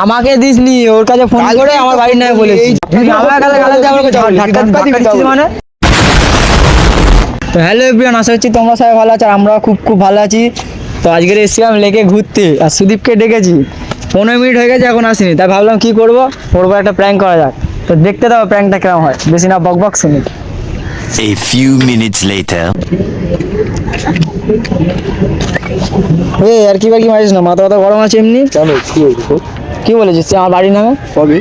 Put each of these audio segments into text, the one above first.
আমাকে দিসনি, ওর কাছে ফোন করে আমার বাড়ির নামে বলেছি। আমার কাছে গালাল দিয়ে আমাকে ধাক্কা দিচ্ছিস মানে। তো হ্যালো এভরিওয়ান, আশা করছি তোমরা সবাই ভালো আছো আর আমরাও খুব ভালো আছি। তো আজকের এসেছিলাম লেকে ঘুরতে আর সুদীপকে ডেকেছি, 15 মিনিট হয়ে গেছে এখন আসেনি, তাই ভাবলাম কি করবো একটা প্র্যাঙ্ক করা যাক। তো দেখতে দাও প্র্যাঙ্কটা কেমন হয়, বেশি না বক শুনি। A few minutes later. আর কি মারিস না, মাথা গরম আছে এমনি। কেন কি হয়েছে তোর? কি বলেছিস আমার বাড়ির নামে? কবে?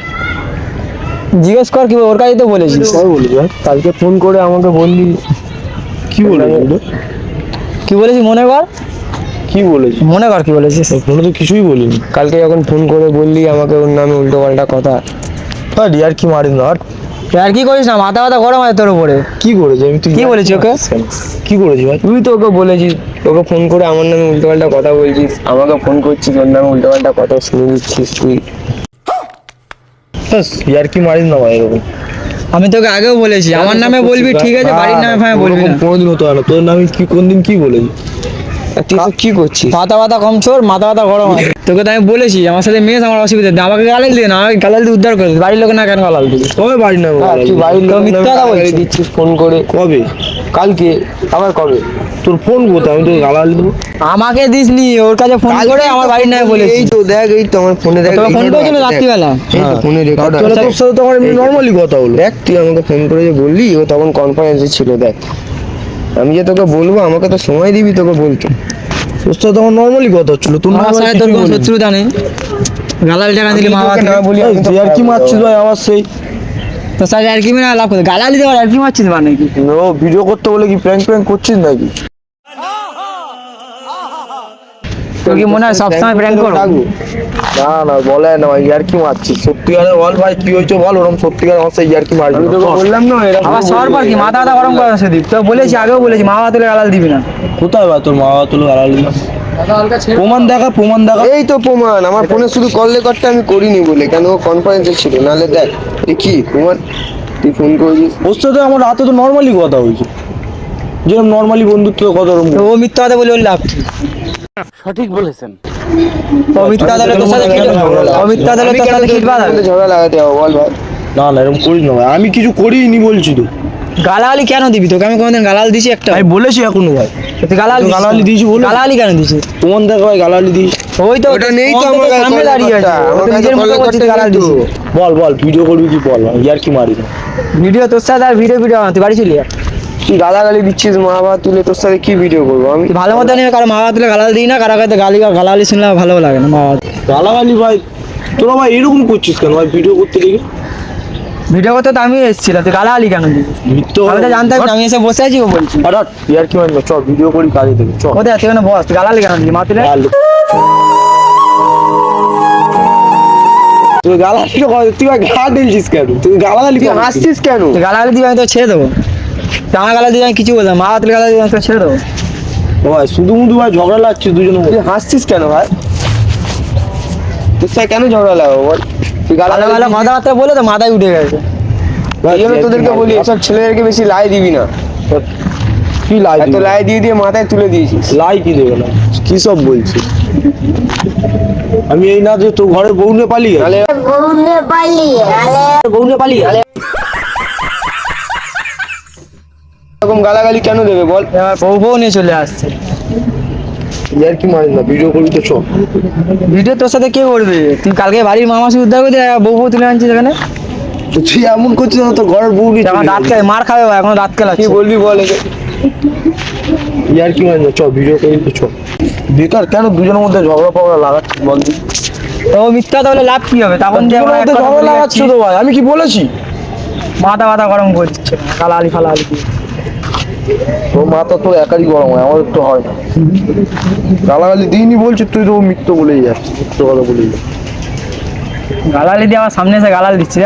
জিজ্ঞেস কর, কি ওর কাছেই তো বলেছিস। কবে বলবি ভাই? কালকে ফোন করে আমাকে বললি কি বলেছিস? কি বলেছিস মনে কর, কি বলেছিস মনে কর কি বলেছিস। ফোনে তো কিছুই বলিনি। কালকে যখন ফোন করে বললি আমাকে ওর নামে উল্টো পাল্টা কথা, আর কি মারিস না। আর কি করিস না, মাথা গরম হয় তোর উপরে। কি করেছি আমি? তুই কি বলেছিস ওকে? কি করেছি ভাই? তুই তো ওকে বলেছিস, ওকে ফোন করে আমার নামে উল্টো পাল্টা কথা বলছিস, আমাকে ফোন করছিস ওর নামে উল্টো পাল্টা কথা শুনে দিচ্ছিস তুই। আর কি মারিস না ভাই এরকম। আমি তোকে আগেও বলেছি আমার নামে বলবি, ঠিক আছে, বাড়ির নামে ভাই বলবি না। কোনোদিন হতো না, তোর নামে কি কোনদিন কি বলেছি? তুই কি করছিস? মাথা কম ছোর, মাথা গরম হয়। তোকে তো আমি বলেছি আমার সাথে মেয়ে আমার অসুবিধা নেই, আমাকে গালাল দিয়ে না, আমাকে গালাল দিয়ে উদ্ধার করে দিস। বাড়ির লোক না কেন গালাল দিবি? কবে বাড়ির নামে? তুই বাড়ির লোক মিথ্যা কথা বলছিস। দিচ্ছিস ফোন করে। কবে? কালকে। আবার কবে? তোর ফোন কোথায়? আমি তোকে গালাল দেবো? আমাকে দিসনি, ওর কাছে ফোন করে আমার বাড়ির নামে বলেছি। এই তো দেখ, এই তো আমার ফোনে দেখ, তোকে ফোন করেছিল রাত্রিবেলা। ফোনে রেকর্ড আছে। তোর সাথে তো আমার নরমালি কথা হলো। দেখ তুই আমাকে ফোন করে যে বললি, ও তখন কনফারেন্সে ছিল। দেখ আমি যে তোকে বলবো, আমাকে তো সময় দিবি তোকে বলতে। তোর সাথে আমার নরমালি কথা হচ্ছিল। তোর আমার সাথে তোর কোনো শত্রুতা নেই, গালাল টাকা দিলি মা বাবা না বলি। তুই আর কি মারছিস ভাই আমার? সেই তোর সাথে আর কি মানে লাভ করে গালাল দিতে আর কি মারছিস মানে কি? ও ভিডিও করতে বলে কি প্র্যাঙ্ক করছিস নাকি? তোর কি মনে হয় সবসময় প্র্যাঙ্ক করো? না বলে না ভাই, আর কি মারছিস? সত্যিকারে বল ভাই, কি হয়েছে বল। ওরকম সত্যিকার আমার সাথে আর কি মারছিস? আমি তোকে বললাম না আমার সর পর কি মাথা গরম করে সেদিক তো বলেছি, আগেও বলেছি মা বাবা তুলে গালাল দিবি না। কোথায় ভাই তোর মা বাবা তুলে গালাল দিল? প্রমাণ দেখা। এই তো প্রমাণ আমার ফোনে, শুধু কল রেকর্ডটা আমি করিনি বলে। কেন? কনফারেন্সে ছিল, নাহলে দেখ কি প্রমাণ। তুই ফোন করেছিস ওর সাথে আমার রাতে তো নর্মালি কথা হয়েছে, যেরকম নর্মালি বন্ধুত্ব কথা। ও মিথ্যা কথা বলে ওর লাভ কি? সঠিক বলেছেন। মিথ্যা কথা তোর সাথে ঝগড়া লাগাতে হবে বল ভাই? না এরকম করিস না ভাই, আমি কিছু করিনি বলছি তো। গালালি কেন দিবি? তোকে আমি কোনোদিন গালাল দিছি একটা? আমি বলেছি এখনো ভাই। তুই গালালি দিয়েছি বলে? গালালি কেন দিছিস? প্রমাণ দেখ ভাই, গালালি দিস। ওই তো ওটা নেই তো আমার সামনে দাঁড়িয়ে আছে, নিজের মুখে বলছিস গালাল দিছিস। বল ভিডিও করবি কি বল? আর কি মারিস? ভিডিও তোর সাথে আর ভিডিও তুই বাড়ি চলি তুই গালাগালি দিচ্ছিস মা বাবা তুলে, তোর সাথে কি ভিডিও করবো আমি? ভালো মতো নিয়ে কারো মা বাবা তুলে গালাল দিই না, কারো কাছে গালালি শুনলে ভালো লাগে না। মা বাবা গালাগালি ভাই, তোরা ভাই এরকম করছিস কেন ভাই? ভিডিও করতে দেখি ভিডিও করতে তো আমি এসেছিলাম, তুই গালালি কেন দিবি? আমি তো জানতাম না, আমি এসে বসে আছি ও বলছি। আর কি মারবো? চ ভিডিও করি কাজে দেবে। চ কোথায় তুই কেন বস? তুই গালালি কেন দিবি মা তুলে? তুই গালাগালি তুই গা ঢেলছিস কেন? তুই গালাগালি হাসছিস কেন? তুই গালালি দিবি আমি তো ছেড়ে দেবো। আমার গালা দিবি আমি কিছু বললাম, মা তুলে গালা দিবি আমি তো ছেড়ে দেবো। ভাই শুধু ভাই ঝগড়া লাগছিস দুজনে। তুই হাসছিস কেন ভাই? তোর সাথে কেন ঝগড়া লাগাবো বল? তুই গালা কথাবার্তা বলে তো মাথায় উঠে গেছে। ভাই আমি তোদেরকে বলি, এসব ছেলেদেরকে বেশি লাই দিবি না। কি লাই? এত লাই দিয়ে মাথায় তুলে দিয়েছিস। লাই কি দেবে না? কি সব বলছিস? আমি এই না যে তোর ঘরে বউ নিয়ে পালিয়ে এরকম গালাগালি কেন দেবে বল? এবার বউ নিয়ে চলে আসছে। আর কি মারিস না, ভিডিও করবি তো চ। ভিডিও তোর সাথে কে করবে? তুই কালকে বাড়ির মামাসি উদ্ধার করে দিয়ে বউ তুলে আনছিস এখানে। তুই এমন করছিস না, তোর ঘরের বউ নিয়ে এখন দাঁত খেলে মার খাবে, এখন দাঁত খেলা কি বলবি বল? আর কি মারিস না, চ ভিডিও করবি তো চ। বেকার কেন দুজনের মধ্যে ঝগড়া লাগাচ্ছিস বল? তো মিথ্যা তাহলে লাভ কি হবে? তখন ঝগড়া লাগাচ্ছ তো ভাই, আমি কি বলেছি? মাথা গরম করছে গালালি ফালালি। তোর মাথা তো একারই গরম হয়, আমাদের তো হয় না। গালাগালি দিইনি বলছিস, তুই তো মিথ্যে বলেই যাচ্ছিস, মিথ্যে কথা বলেই যাচ্ছিস। গালালি দিয়ে আমার সামনে এসে গালাল দিচ্ছি।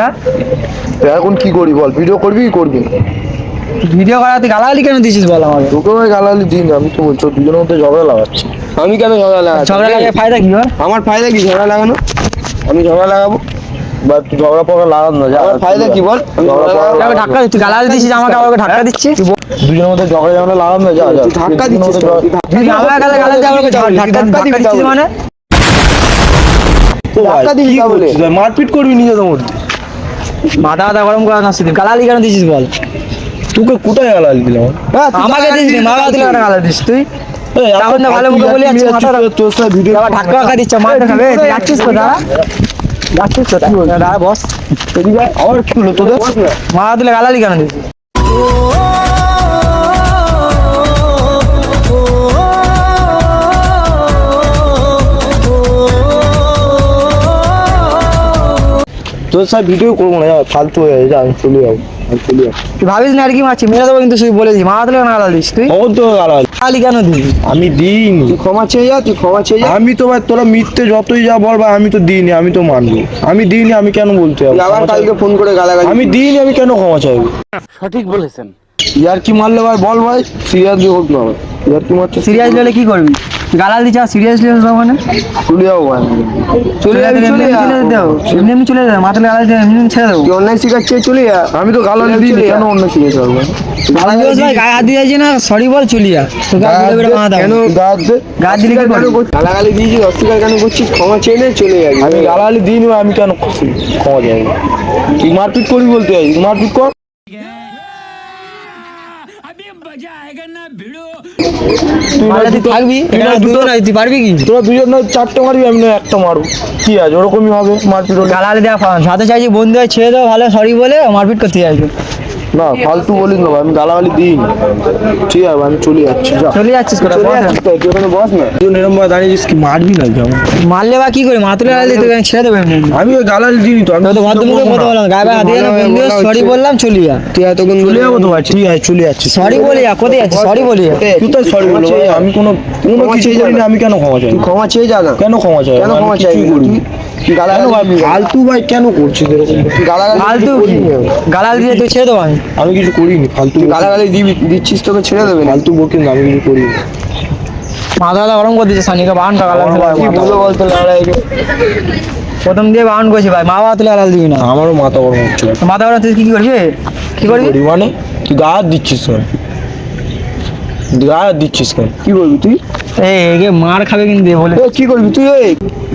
তুই এখন কি করি বল? ভিডিও করবি কি করবি? ভিডিও করা তুই গালালি কেন দিছিস বল আমাকে? তোকে ভাই গালাগালি দিই না, আমি তো বলছি দুজনের মধ্যে ঝগড়া লাগাচ্ছি। আমি কেন ঝগড়া লাগাচ্ছি? ঝগড়া লাগে ফায়দা কি হয়? আমার ফায়দা কি ঝগড়া লাগানো? আমি ঝগড়া লাগাবো বা তুই ঝগড়া পড়া লাগান না, আমার ফায়দা কি বল? ধাক্কা দিচ্ছি, গালালি দিছিস আমাকে, আমাকে ধাক্কা দিচ্ছিস। দুজনের মধ্যে ঝগড়া লাগান না, যা ধাক্কা দিচ্ছিস। তুই আমার গালে গালাল দিয়ে আমাকে ধাক্কা দিচ্ছিস মানে? ও ভাই, ধাক্কা দিবি কি তা বলে? করছিস ভাই? মারপিট করবি নিজেদের মধ্যে? মাথা গরম করা না সুদীপ, গালালি কেন দিছিস বল? তোকে কোথায় গালাল দিলাম? হ্যাঁ, তুই আমাকে গালাগালি দিস নি, দিবি মা বাবা কালকে। দিলে কেন গালালি দিস তুই? এই, তখন তো ভালো মুখে বলে যাচ্ছিস, মাথা তোর সাথে ভিডিও আবার ধাক্কা ফাক্কা দিচ্ছে, মাথা খাবে। যাচ্ছিস কোথা? যাচ্ছিস কোথা? দাঁড়া বস। এদিকে আয়। আবার কি হলো তোদের? মা বাবা দিলে গালালি কেন দিস? তোর সাথে ভিডিও করবো না, যা, ফালতু হয়ে যায়, যা, আমি চলে যাবো, আমি চলে যাবো। তুই ভাবিস না আর কি মারছি, মেরে দেবো কিন্তু তুই বলে দিস। মা বাবা দিলে কেন গালালি দিস তুই? কখন তো গালাল? গালালি কেন দিস? আমি দিইনি। তুই ক্ষমা চেয়ে যা, তুই ক্ষমা চেয়ে যা। আমি তো ভাই, তোরা মিথ্যে যতই যা বল ভাই, আমি তো দিইনি, আমি তো মানবো। আমি দিইনি, আমি কেন বলতে যাবো? তুই আবার ক্ষমা কালকে চাইবো। ফোন করে গালাগালি আমি দিইনি, আমি কেন ক্ষমা চাইবো? সঠিক বলেছেন। ইয়ার কি মারলে ভাই বল ভাই, সিরিয়াসলি হোক না ভাই। ইয়ার কি মারছে? সিরিয়াস নিলে কি করবি? গালাল দিচ্ছ সিরিয়াসলি মানে চলে যাবো ভাই। চলে যাবি, চলে যা। এমনি এমনি চলে যাবে, মাথা গালাল দিয়ে এমনি এমনি ছেড়ে দেবো। তুই অন্যায় শিখাচ্ছে, চলে যা। আমি তো গালাল চলে দিইনি, যা। কেন অন্য শিখেছে পারবো? গালাল দিবস ভাই, গায়ে হাত দিয়ে যাচ্ছি না, সরি বল চলি যা। তো গায়ে দিলে বেড়ে মাথা কেন দাও। গাছ দে। গায়ে দিলে কি করবি? গালাগালি দিয়েছিস, অস্বীকার কেন করছিস? ক্ষমা চেয়ে নে, চলে যাবি। আমি গালালি দিইনি ভাই, আমি কেন ক্ষমা চাইবো? তুই মারপিট করবি বলতে চাই, মারপিট কর। তুই মারলে তুই থাকবি, তুই এটা না দুটো দুটো, নাই, তুই পারবি কি? তোরা দুজন না চারটে মারবি, আমি না একটা মারবো। কি আছে, ওরকমই হবে মারপিট হলে। গালাল দেওয়া সাথে চাইছি বন্ধু হয়ে ছেড়ে দাও, ভালো সরি বলে মারপিট করতে চাইছো। না ফালতু বলিস না ভাই, আমি গালাগালি দিইনি। ঠিক আছে ভাই, আমি চলে যাচ্ছি, যা। চলে যাচ্ছিস কোথায়? চলে বস যাচ্ছিস তো, তুই ওখানে বস না। তুই এরকম ভাবে দাঁড়িয়েছিস, কি মারবি না কেমন? মারলে বা কি করে, মাতুলে গালাল দিয়ে তোকে আমি ছেড়ে দেবো এমনি এমনি। আমি ওই গালালি দিইনি তো, আমি তো ভদ্রমুখে কথা বললাম, গায়ে গায়ে হাত দিয়ে ভালোভাবে বন্ধু বলা সরি উচিত। বললাম চলি যা। তুই এতক্ষণ চলে যাবো তো ভাই, ঠিক আছে চলে যাচ্ছি। সরি বলি যা, কোথায় যাচ্ছিস? সরি বলি যা। তুই তো সরি বলো ভাই, আমি কোনো কোনো ক্ষমা কিছু চেয়ে করিনি, যা। আমি কেন ক্ষমা চাই? তুই ক্ষমা চেয়ে যা না। কেন ক্ষমা চাই? কেন ক্ষমা চাইবি? তুই কেন গালাগালি ভাই দিবি কেন? ফালতু ভাই কেন করছিস এরকম? তুই গালাগালি ফালতু কি? করিনি আমি। গালাল দিয়ে তুই ছেড়ে দেবো আমি। আমি কিছু করিনি, ফালতু তুই গালাগালি দিচ্ছিস, তোকে ছেড়ে দেবে না। ফালতু বকিস না, আমি কিছু করিনি। মাথা গরম করে দিচ্ছে সানিকে, বাহানটা গালাল আমার দিলাম। কি বলবো বলতো লড়াইকে? প্রথম দিয়ে বাহান করছি ভাই, মা বাবা তুলে গালাল দিবি না। আমারও মাথা গরম হচ্ছে। মাথা গরম তুই কি করবি? কি করবি? করি মানে তুই গা হাত দিচ্ছিস কেন? তুই গা হাত দিচ্ছিস কেন? কি করবি তুই? এই একে মার খাবে কিন্তু দিয়ে বলে। কি করবি তুই?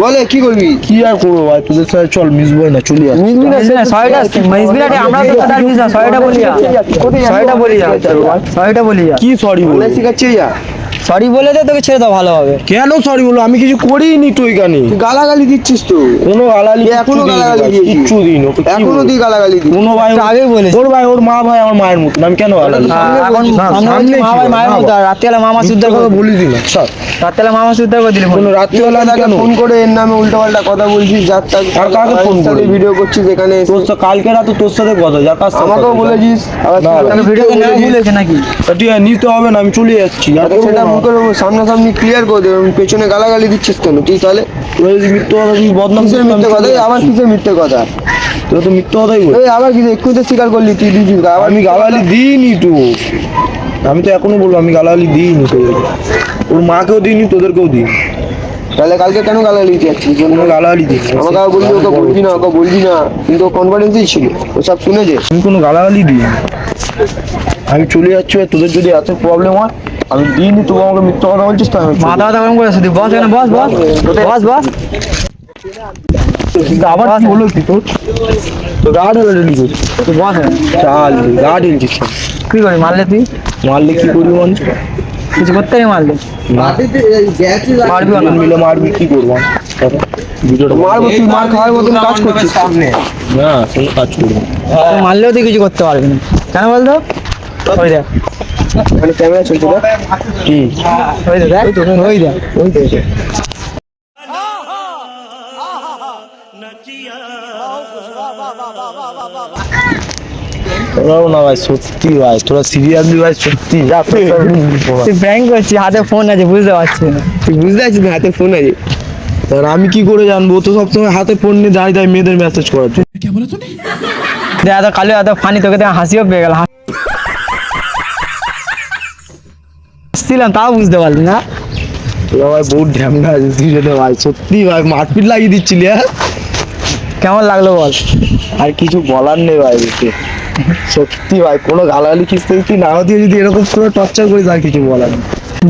বলে কি করবি? কি আর করবো ভাই, তোদের সাথে চল মিশবো না, চলে যাচ্ছি। মিশবি না, মিশবি না, সরিটা আমরা তো কথা মিশ না, সরিটা বলি যা। সরিটা বলি যা, সরিটা বলি যা। কি সরি বলো? অন্যায় শিখাচ্ছে যা। সরি বলে দে, তোকে ছেড়ে দাও ভালো হবে। কেন সরি বলো? আমি কিছু করিনি তো এখানে। তুই গালাগালি দিচ্ছিস তো। কোনো গালালি তুই এখনো গালাগালি দিয়েছিস। কিচ্ছু দিন, ওকে কি এখনো বলবো? তুই গালাগালি দিস। কোনো ভাই তো আগেই বলেছি। ওর ভাই, ওর মা ভাই আমার মায়ের মতন, আমি কেন গালালি? এখন না, সামনে সামনে বলছি, মা কি ভাই বল? মায়ের না মতো, বাবা। রাত্রিবেলা মামা মিথ্যে সুদ্ধ কথা বলিস না, স্যার। রাত্রিবেলা মামা সুদ্ধ করে দিলি কোনো ফোন। রাত্রিবেলা আমি তাকে কেন? ফোন করে এর নামে উল্টোপাল্টা কথা বলছিস, যার তার আর কাকে ফোন করে? ভিডিও করছিস এখানে এসে। তোর সাথে কালকে রাতে তোর সাথে কথা, যার কাছ থেকে আমাকেও কথা, বলেছিস, আবার না, তোকে ভিডিও নেওয়া ভুল হয়েছে নাকি? তা ঠিক আছে, নিতে হবে না, আমি চলে যাচ্ছি। আর তাকে সেটা মুখের উপর সামনাসামনি ক্লিয়ার করে দেবে। পেছনে গালাগালি দিচ্ছিস কেন তুই তাহলে? তোরা যদি মিথ্যে কথা তুই বদনাম কিসের করিস, মিথ্যে আমি কথা? চলে এই আবার যাচ্ছি। কিসের মিথ্যে কথা? তোরা তো মিথ্যে কথাই বল। এই আবার কিছু এক্ষুনি তো স্বীকার করলি তুই দিয়েছিস। আবার আমি গালাগালি দিইনি তো, আমি তো এখনো বলবো আমি গালাগালি দিইনি তোদেরকে। ওর মাকেও দিইনি, তোদেরকেও দিইনি। তাহলে কালকে কেন গালাগালি দিতে যাচ্ছিস? কোনো গালাগালি দিইনি। আমাকে আবার বলবি ওকে বলবি না, ওকে বলবি না, কিন্তু ও কনফিডেন্সই ছিল, ও সব শুনেছে। আমি কোনো গালাগালি দিইনি। আমি চলে যাচ্ছি, আর তোদের যদি এত প্রবলেম হয়, আমি দিইনি, তুই আমাকে মিথ্যে কথা বলছিস তো আমি চলে মাথা ব্যথা গরম করে শুধু বস এখানে, বস বস বস বস। কিন্তু আবার কি হলো কি তোর? তো গা ঢেলে ঢেলি করিস। তুই বস এখানে। চাল গা ঢেলছিস কেন? কি করি মারলে তুই? মারলে কি করবি মানে? কিছু করতে নেই মারলে। মারবি না। মিলে মারবি, কি করবো আমি? ভিডিওটা মারবো, তুই মার খাওয়ার মতন কাজ করছিস। না, কোনো কাজ করবো না। তুই মারলেও তুই কিছু করতে পারবি না। কেন বলতো? ওই দেখ, মানে ক্যামেরা চলছে না? কি? ওই দেখ, ওই দেখ, ওই দেখ। তোরাও না ভাই, সত্যি ভাই, তোরা সিরিয়াসলি ভাই, সত্যি যা। তুই প্র্যাঙ্ক করছিস, হাতে ফোন আছে বুঝতে পারছিস না। তুই বুঝতে পারছিস না, হাতে ফোন আছে। আর আমি কি করে জানবো? ও তো সবসময় হাতে ফোন নিয়ে দাঁড়িয়ে দাঁড়িয়ে মেয়েদের মেসেজ করার জন্য। দেখ এত কালো এত ফানি, তোকে তো হাসিও পেয়ে গেল। হাসছিলাম তাও বুঝতে পারলি না। তোরা ভাই বহুত ঢ্যামনা আছে তুই যেতে ভাই, সত্যি ভাই মারপিট লাগিয়ে দিচ্ছিলি। হ্যাঁ, কেমন লাগলো বল? আর কিছু বলার নেই ভাই এতে। সত্যি ভাই, কোনো গালাগালি কিস্তি না দিয়ে যদি এরকম করে টর্চার করিস, আর কিছু বলার নেই।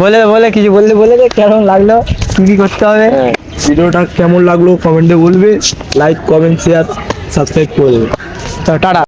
বলে বলে কিছু বললে বলে দে কেমন লাগলো, কি কি করতে হবে। ভিডিওটা কেমন লাগলো কমেন্টে বলবে, লাইক কমেন্ট শেয়ার সাবস্ক্রাইব করে দেবে। তো টাটা।